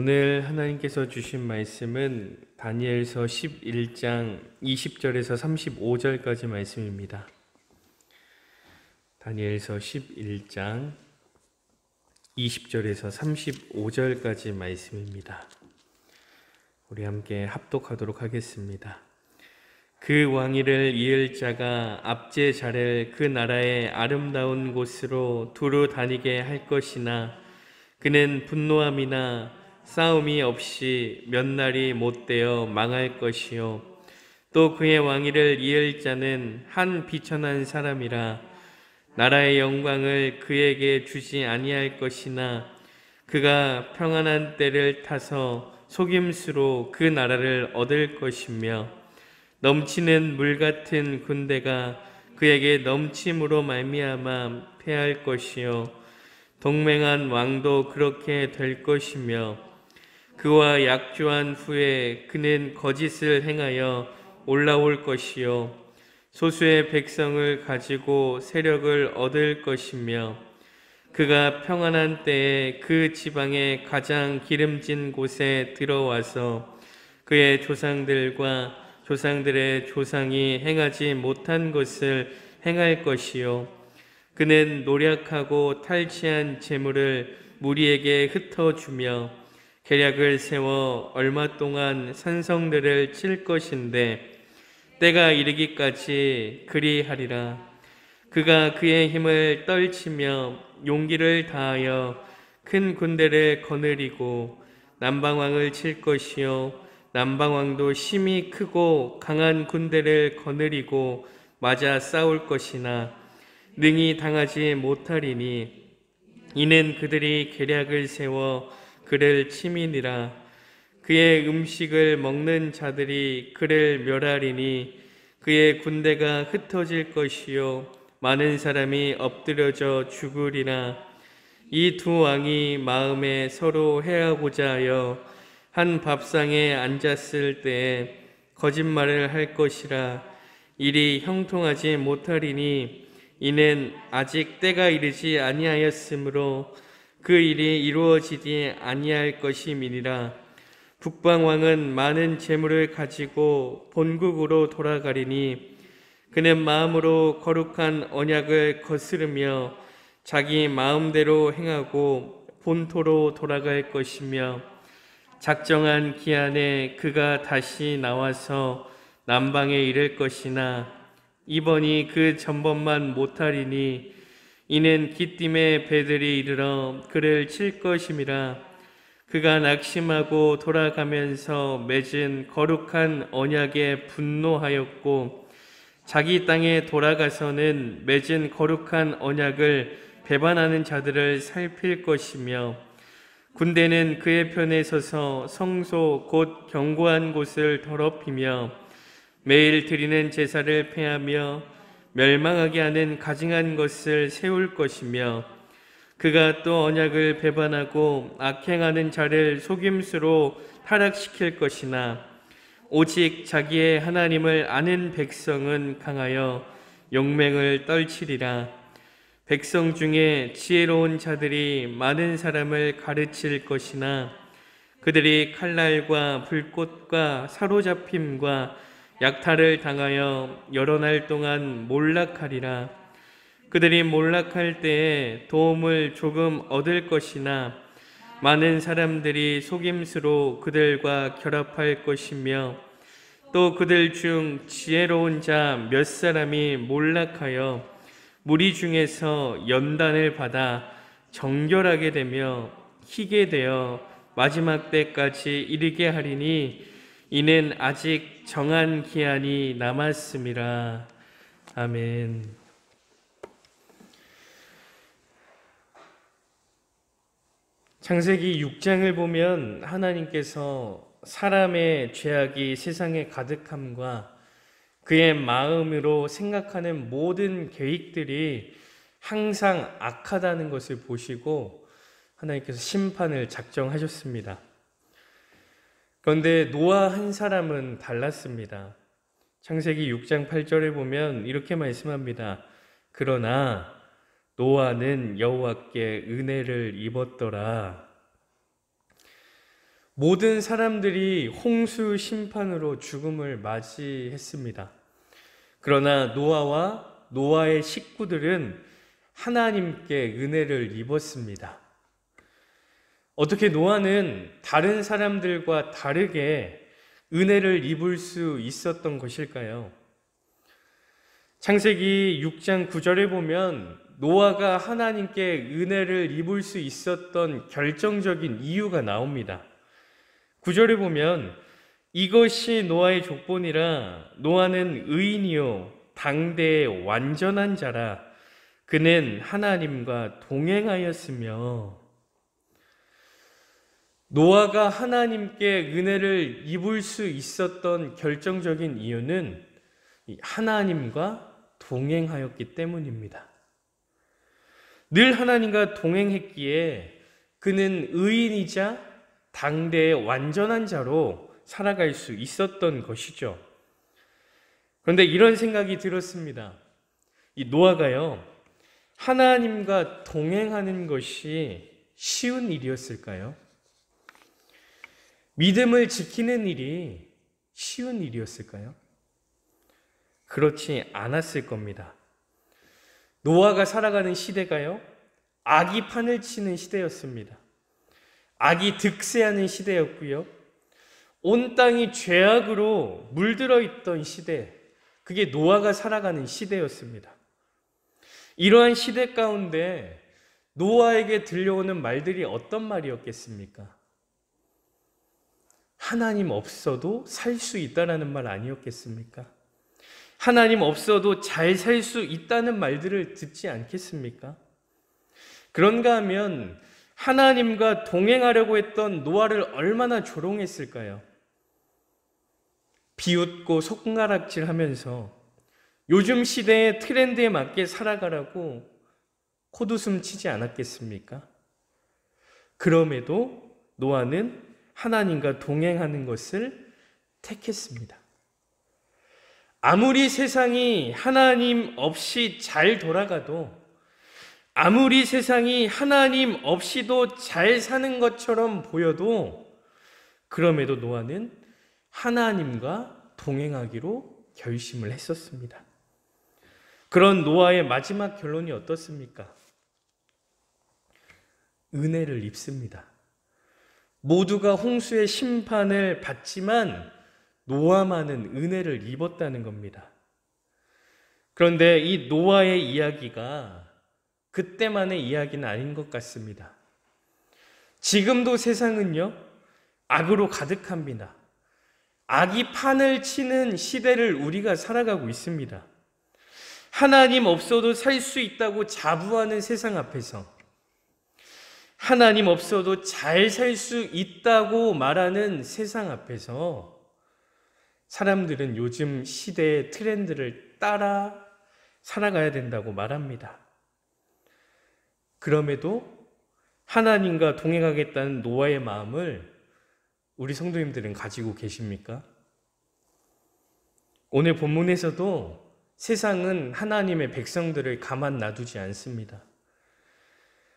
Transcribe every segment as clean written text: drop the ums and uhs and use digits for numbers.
오늘 하나님께서 주신 말씀은 다니엘서 11장 20절에서 35절까지 말씀입니다. 다니엘서 11장 20절에서 35절까지 말씀입니다. 우리 함께 합독하도록 하겠습니다. 그 왕위를 이을 자가 압제 자를 그 나라의 아름다운 곳으로 두루 다니게 할 것이나 그는 분노함이나 싸움이 없이 몇 날이 못되어 망할 것이요 또 그의 왕위를 이을 자는 한 비천한 사람이라 나라의 영광을 그에게 주지 아니할 것이나 그가 평안한 때를 타서 속임수로 그 나라를 얻을 것이며 넘치는 물 같은 군대가 그에게 넘침으로 말미암아 패할 것이요 동맹한 왕도 그렇게 될 것이며 그와 약조한 후에 그는 거짓을 행하여 올라올 것이요 소수의 백성을 가지고 세력을 얻을 것이며 그가 평안한 때에 그 지방의 가장 기름진 곳에 들어와서 그의 조상들과 조상들의 조상이 행하지 못한 것을 행할 것이요 그는 노력하고 탈취한 재물을 무리에게 흩어주며 계략을 세워 얼마 동안 산성들을 칠 것인데 때가 이르기까지 그리하리라. 그가 그의 힘을 떨치며 용기를 다하여 큰 군대를 거느리고 남방왕을 칠 것이요 남방왕도 심히 크고 강한 군대를 거느리고 맞아 싸울 것이나 능히 당하지 못하리니 이는 그들이 계략을 세워 그를 치미니라. 그의 음식을 먹는 자들이 그를 멸하리니 그의 군대가 흩어질 것이요 많은 사람이 엎드려져 죽으리라. 이 두 왕이 마음에 서로 해하고자 하여 한 밥상에 앉았을 때에 거짓말을 할 것이라. 일이 형통하지 못하리니 이는 아직 때가 이르지 아니하였으므로 그 일이 이루어지지 아니할 것임이니라. 북방왕은 많은 재물을 가지고 본국으로 돌아가리니 그는 마음으로 거룩한 언약을 거스르며 자기 마음대로 행하고 본토로 돌아갈 것이며 작정한 기한에 그가 다시 나와서 남방에 이를 것이나 이번이 그 전번만 못하리니 이는 기띔의 배들이 이르러 그를 칠 것임이라. 그가 낙심하고 돌아가면서 맺은 거룩한 언약에 분노하였고 자기 땅에 돌아가서는 맺은 거룩한 언약을 배반하는 자들을 살필 것이며 군대는 그의 편에 서서 성소 곧 견고한 곳을 더럽히며 매일 드리는 제사를 폐하며 멸망하게 하는 가증한 것을 세울 것이며 그가 또 언약을 배반하고 악행하는 자를 속임수로 타락시킬 것이나 오직 자기의 하나님을 아는 백성은 강하여 용맹을 떨치리라. 백성 중에 지혜로운 자들이 많은 사람을 가르칠 것이나 그들이 칼날과 불꽃과 사로잡힘과 약탈을 당하여 여러 날 동안 몰락하리라. 그들이 몰락할 때에 도움을 조금 얻을 것이나 많은 사람들이 속임수로 그들과 결합할 것이며 또 그들 중 지혜로운 자 몇 사람이 몰락하여 무리 중에서 연단을 받아 정결하게 되며 희게 되어 마지막 때까지 이르게 하리니 이는 아직 정한 기한이 남았음이라. 아멘. 창세기 6장을 보면 하나님께서 사람의 죄악이 세상에 가득함과 그의 마음으로 생각하는 모든 계획들이 항상 악하다는 것을 보시고 하나님께서 심판을 작정하셨습니다. 그런데 노아 한 사람은 달랐습니다. 창세기 6장 8절에 보면 이렇게 말씀합니다. 그러나 노아는 여호와께 은혜를 입었더라. 모든 사람들이 홍수 심판으로 죽음을 맞이했습니다. 그러나 노아와 노아의 식구들은 하나님께 은혜를 입었습니다. 어떻게 노아는 다른 사람들과 다르게 은혜를 입을 수 있었던 것일까요? 창세기 6장 9절에 보면 노아가 하나님께 은혜를 입을 수 있었던 결정적인 이유가 나옵니다. 9절에 보면 이것이 노아의 족본이라 노아는 의인이요 당대의 완전한 자라 그는 하나님과 동행하였으며 노아가 하나님께 은혜를 입을 수 있었던 결정적인 이유는 하나님과 동행하였기 때문입니다. 늘 하나님과 동행했기에 그는 의인이자 당대의 완전한 자로 살아갈 수 있었던 것이죠. 그런데 이런 생각이 들었습니다. 이 노아가요, 하나님과 동행하는 것이 쉬운 일이었을까요? 믿음을 지키는 일이 쉬운 일이었을까요? 그렇지 않았을 겁니다. 노아가 살아가는 시대가요, 악이 판을 치는 시대였습니다. 악이 득세하는 시대였고요. 온 땅이 죄악으로 물들어 있던 시대, 그게 노아가 살아가는 시대였습니다. 이러한 시대 가운데 노아에게 들려오는 말들이 어떤 말이었겠습니까? 하나님 없어도 살 수 있다라는 말 아니었겠습니까? 하나님 없어도 잘 살 수 있다는 말들을 듣지 않겠습니까? 그런가 하면 하나님과 동행하려고 했던 노아를 얼마나 조롱했을까요? 비웃고 손가락질하면서 요즘 시대의 트렌드에 맞게 살아가라고 콧웃음 치지 않았겠습니까? 그럼에도 노아는 하나님과 동행하는 것을 택했습니다. 아무리 세상이 하나님 없이 잘 돌아가도, 아무리 세상이 하나님 없이도 잘 사는 것처럼 보여도, 그럼에도 노아는 하나님과 동행하기로 결심을 했었습니다. 그런 노아의 마지막 결론이 어떻습니까? 은혜를 입습니다. 모두가 홍수의 심판을 받지만 노아만은 은혜를 입었다는 겁니다. 그런데 이 노아의 이야기가 그때만의 이야기는 아닌 것 같습니다. 지금도 세상은요, 악으로 가득합니다. 악이 판을 치는 시대를 우리가 살아가고 있습니다. 하나님 없어도 살 수 있다고 자부하는 세상 앞에서, 하나님 없어도 잘 살 수 있다고 말하는 세상 앞에서 사람들은 요즘 시대의 트렌드를 따라 살아가야 된다고 말합니다. 그럼에도 하나님과 동행하겠다는 노아의 마음을 우리 성도님들은 가지고 계십니까? 오늘 본문에서도 세상은 하나님의 백성들을 가만 놔두지 않습니다.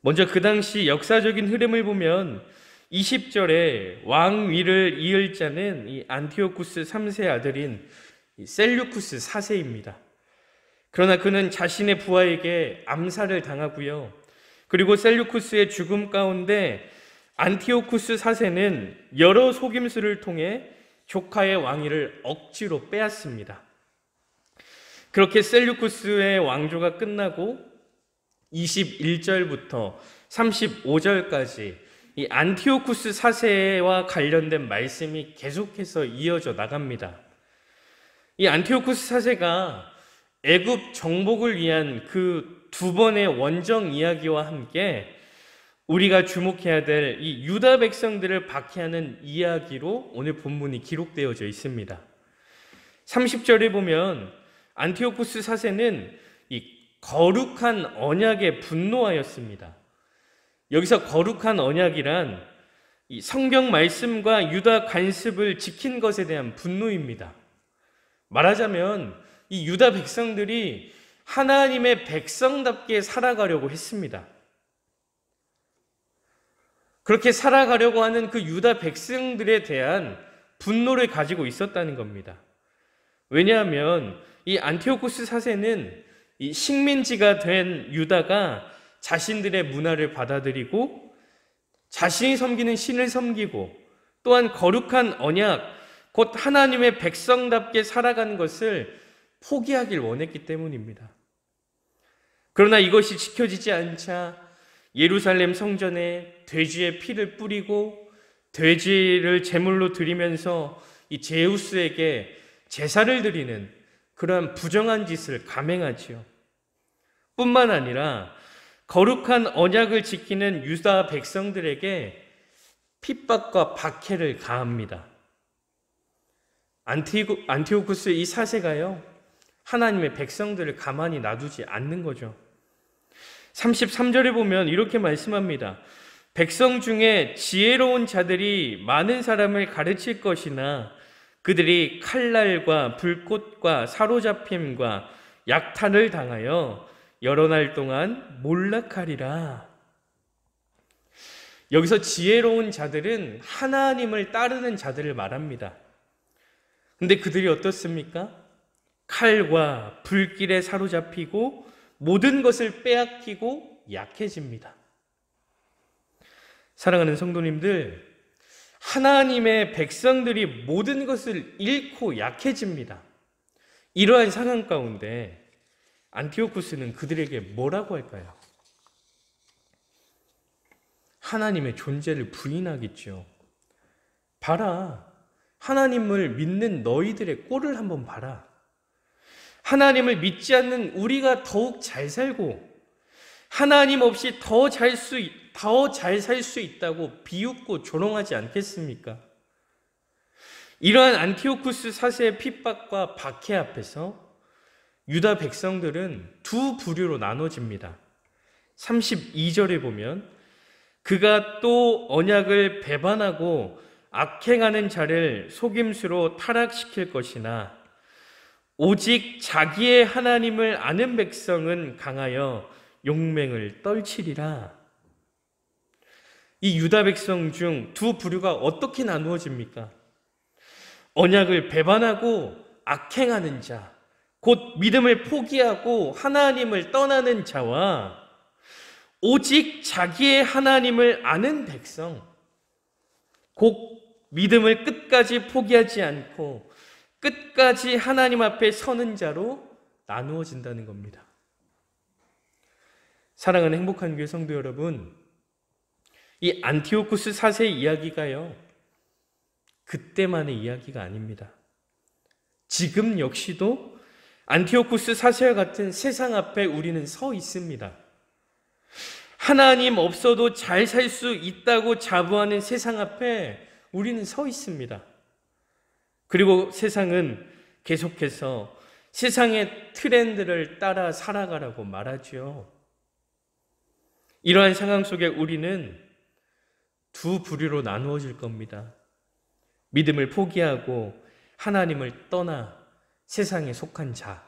먼저 그 당시 역사적인 흐름을 보면 20절에 왕 위를 이을 자는 이 안티오쿠스 3세 아들인 셀류쿠스 4세입니다. 그러나 그는 자신의 부하에게 암살을 당하고요. 그리고 셀류쿠스의 죽음 가운데 안티오쿠스 4세는 여러 속임수를 통해 조카의 왕위를 억지로 빼앗습니다. 그렇게 셀류쿠스의 왕조가 끝나고 21절부터 35절까지 이 안티오쿠스 4세와 관련된 말씀이 계속해서 이어져 나갑니다. 이 안티오쿠스 4세가 애굽 정복을 위한 그 두 번의 원정 이야기와 함께 우리가 주목해야 될 이 유다 백성들을 박해하는 이야기로 오늘 본문이 기록되어져 있습니다. 30절에 보면 안티오쿠스 4세는 이 거룩한 언약에 분노하였습니다. 여기서 거룩한 언약이란 이 성경 말씀과 유다 관습을 지킨 것에 대한 분노입니다. 말하자면 이 유다 백성들이 하나님의 백성답게 살아가려고 했습니다. 그렇게 살아가려고 하는 그 유다 백성들에 대한 분노를 가지고 있었다는 겁니다. 왜냐하면 이 안티오쿠스 사세는 이 식민지가 된 유다가 자신들의 문화를 받아들이고 자신이 섬기는 신을 섬기고 또한 거룩한 언약, 곧 하나님의 백성답게 살아가는 것을 포기하길 원했기 때문입니다. 그러나 이것이 지켜지지 않자 예루살렘 성전에 돼지의 피를 뿌리고 돼지를 제물로 드리면서 이 제우스에게 제사를 드리는 그러한 부정한 짓을 감행하지요. 뿐만 아니라 거룩한 언약을 지키는 유다 백성들에게 핍박과 박해를 가합니다. 안티오쿠스 이 사세가요, 하나님의 백성들을 가만히 놔두지 않는 거죠. 33절에 보면 이렇게 말씀합니다. 백성 중에 지혜로운 자들이 많은 사람을 가르칠 것이나 그들이 칼날과 불꽃과 사로잡힘과 약탈을 당하여 여러 날 동안 몰락하리라. 여기서 지혜로운 자들은 하나님을 따르는 자들을 말합니다. 근데 그들이 어떻습니까? 칼과 불길에 사로잡히고 모든 것을 빼앗기고 약해집니다. 사랑하는 성도님들, 하나님의 백성들이 모든 것을 잃고 약해집니다. 이러한 상황 가운데 안티오쿠스는 그들에게 뭐라고 할까요? 하나님의 존재를 부인하겠죠. 봐라, 하나님을 믿는 너희들의 꼴을 한번 봐라. 하나님을 믿지 않는 우리가 더욱 잘 살고 하나님 없이 더 잘 살 수 있다고 비웃고 조롱하지 않겠습니까? 이러한 안티오쿠스 사세의 핍박과 박해 앞에서 유다 백성들은 두 부류로 나눠집니다. 32절에 보면 그가 또 언약을 배반하고 악행하는 자를 속임수로 타락시킬 것이나 오직 자기의 하나님을 아는 백성은 강하여 용맹을 떨치리라. 이 유다 백성 중 두 부류가 어떻게 나누어집니까? 언약을 배반하고 악행하는 자, 곧 믿음을 포기하고 하나님을 떠나는 자와 오직 자기의 하나님을 아는 백성, 곧 믿음을 끝까지 포기하지 않고 끝까지 하나님 앞에 서는 자로 나누어진다는 겁니다. 사랑하는 행복한 교회 성도 여러분, 이 안티오쿠스 사세의 이야기가요, 그때만의 이야기가 아닙니다. 지금 역시도 안티오쿠스 사세와 같은 세상 앞에 우리는 서 있습니다. 하나님 없어도 잘 살 수 있다고 자부하는 세상 앞에 우리는 서 있습니다. 그리고 세상은 계속해서 세상의 트렌드를 따라 살아가라고 말하죠. 이러한 상황 속에 우리는 두 부류로 나누어질 겁니다. 믿음을 포기하고 하나님을 떠나 세상에 속한 자,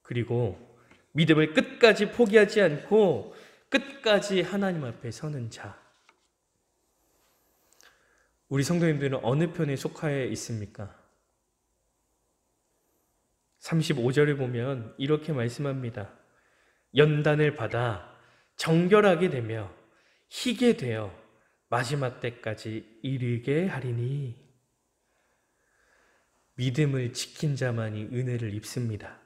그리고 믿음을 끝까지 포기하지 않고 끝까지 하나님 앞에 서는 자. 우리 성도님들은 어느 편에 속하여 있습니까? 35절에 보면 이렇게 말씀합니다. 연단을 받아 정결하게 되며 희게 되어 마지막 때까지 이르게 하리니. 믿음을 지킨 자만이 은혜를 입습니다.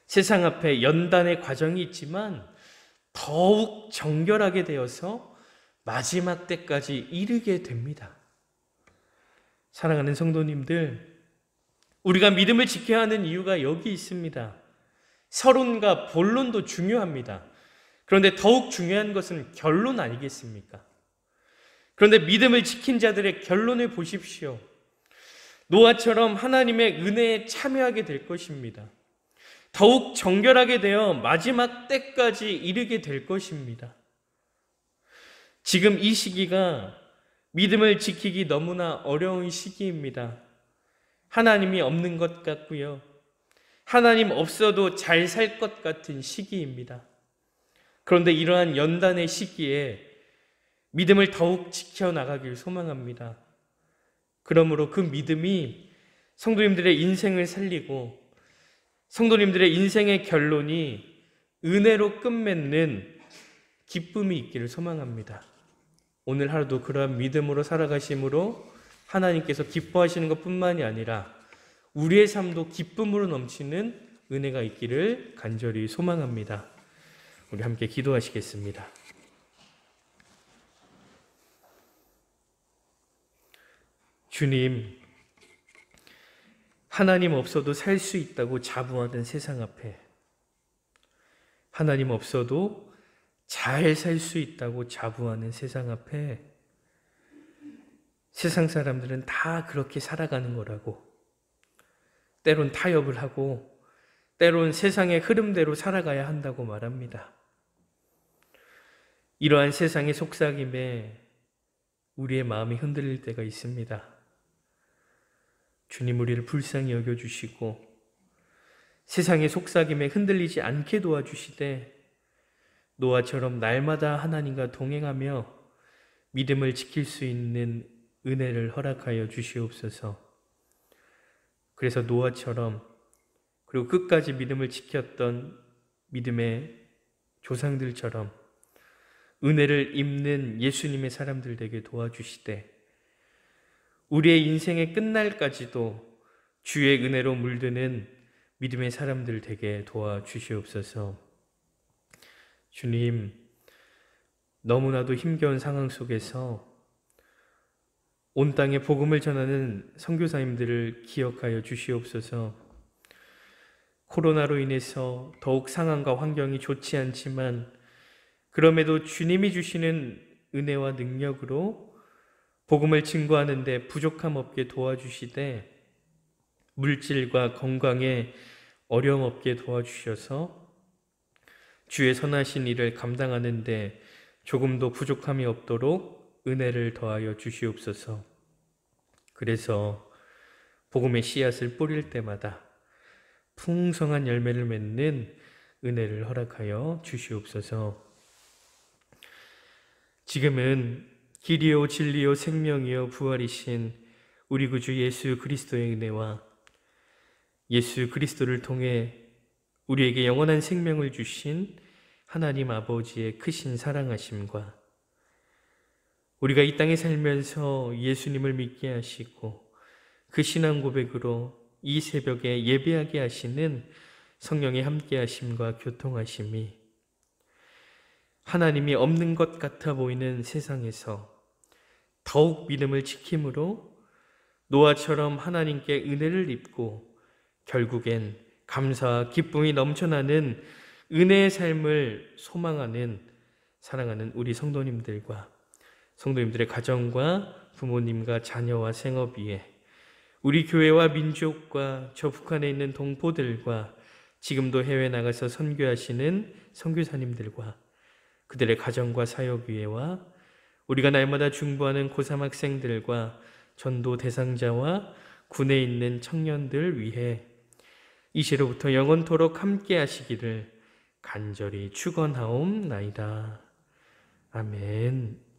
세상 앞에 연단의 과정이 있지만 더욱 정결하게 되어서 마지막 때까지 이르게 됩니다. 사랑하는 성도님들, 우리가 믿음을 지켜야 하는 이유가 여기 있습니다. 서론과 본론도 중요합니다. 그런데 더욱 중요한 것은 결론 아니겠습니까? 그런데 믿음을 지킨 자들의 결론을 보십시오. 노아처럼 하나님의 은혜에 참여하게 될 것입니다. 더욱 정결하게 되어 마지막 때까지 이르게 될 것입니다. 지금 이 시기가 믿음을 지키기 너무나 어려운 시기입니다. 하나님이 없는 것 같고요. 하나님 없어도 잘 살 것 같은 시기입니다. 그런데 이러한 연단의 시기에 믿음을 더욱 지켜나가길 소망합니다. 그러므로 그 믿음이 성도님들의 인생을 살리고 성도님들의 인생의 결론이 은혜로 끝맺는 기쁨이 있기를 소망합니다. 오늘 하루도 그러한 믿음으로 살아가심으로 하나님께서 기뻐하시는 것뿐만이 아니라 우리의 삶도 기쁨으로 넘치는 은혜가 있기를 간절히 소망합니다. 우리 함께 기도하시겠습니다. 주님, 하나님 없어도 살 수 있다고 자부하는 세상 앞에, 하나님 없어도 잘 살 수 있다고 자부하는 세상 앞에 세상 사람들은 다 그렇게 살아가는 거라고, 때론 타협을 하고 때론 세상의 흐름대로 살아가야 한다고 말합니다. 이러한 세상의 속삭임에 우리의 마음이 흔들릴 때가 있습니다. 주님, 우리를 불쌍히 여겨주시고 세상의 속삭임에 흔들리지 않게 도와주시되 노아처럼 날마다 하나님과 동행하며 믿음을 지킬 수 있는 은혜를 허락하여 주시옵소서. 그래서 노아처럼 그리고 끝까지 믿음을 지켰던 믿음의 조상들처럼 은혜를 입는 예수님의 사람들 되게 도와주시되 우리의 인생의 끝날까지도 주의 은혜로 물드는 믿음의 사람들 되게 도와주시옵소서. 주님, 너무나도 힘겨운 상황 속에서 온 땅에 복음을 전하는 선교사님들을 기억하여 주시옵소서. 코로나로 인해서 더욱 상황과 환경이 좋지 않지만 그럼에도 주님이 주시는 은혜와 능력으로 복음을 증거하는 데 부족함 없게 도와주시되 물질과 건강에 어려움 없게 도와주셔서 주의 선하신 일을 감당하는 데 조금도 부족함이 없도록 은혜를 더하여 주시옵소서. 그래서 복음의 씨앗을 뿌릴 때마다 풍성한 열매를 맺는 은혜를 허락하여 주시옵소서. 지금은 길이요 진리요 생명이요 부활이신 우리 구주 예수 그리스도의 은혜와 예수 그리스도를 통해 우리에게 영원한 생명을 주신 하나님 아버지의 크신 사랑하심과 우리가 이 땅에 살면서 예수님을 믿게 하시고 그 신앙 고백으로 이 새벽에 예배하게 하시는 성령의 함께 하심과 교통하심이 하나님이 없는 것 같아 보이는 세상에서 더욱 믿음을 지킴으로 노아처럼 하나님께 은혜를 입고 결국엔 감사와 기쁨이 넘쳐나는 은혜의 삶을 소망하는 사랑하는 우리 성도님들과 성도님들의 가정과 부모님과 자녀와 생업 위에 우리 교회와 민족과 저 북한에 있는 동포들과 지금도 해외 나가서 선교하시는 선교사님들과 그들의 가정과 사역 위에와 우리가 날마다 중보하는 고3 학생들과 전도 대상자와 군에 있는 청년들 위해 이 시로부터 영원토록 함께 하시기를 간절히 축원하옵나이다. 아멘.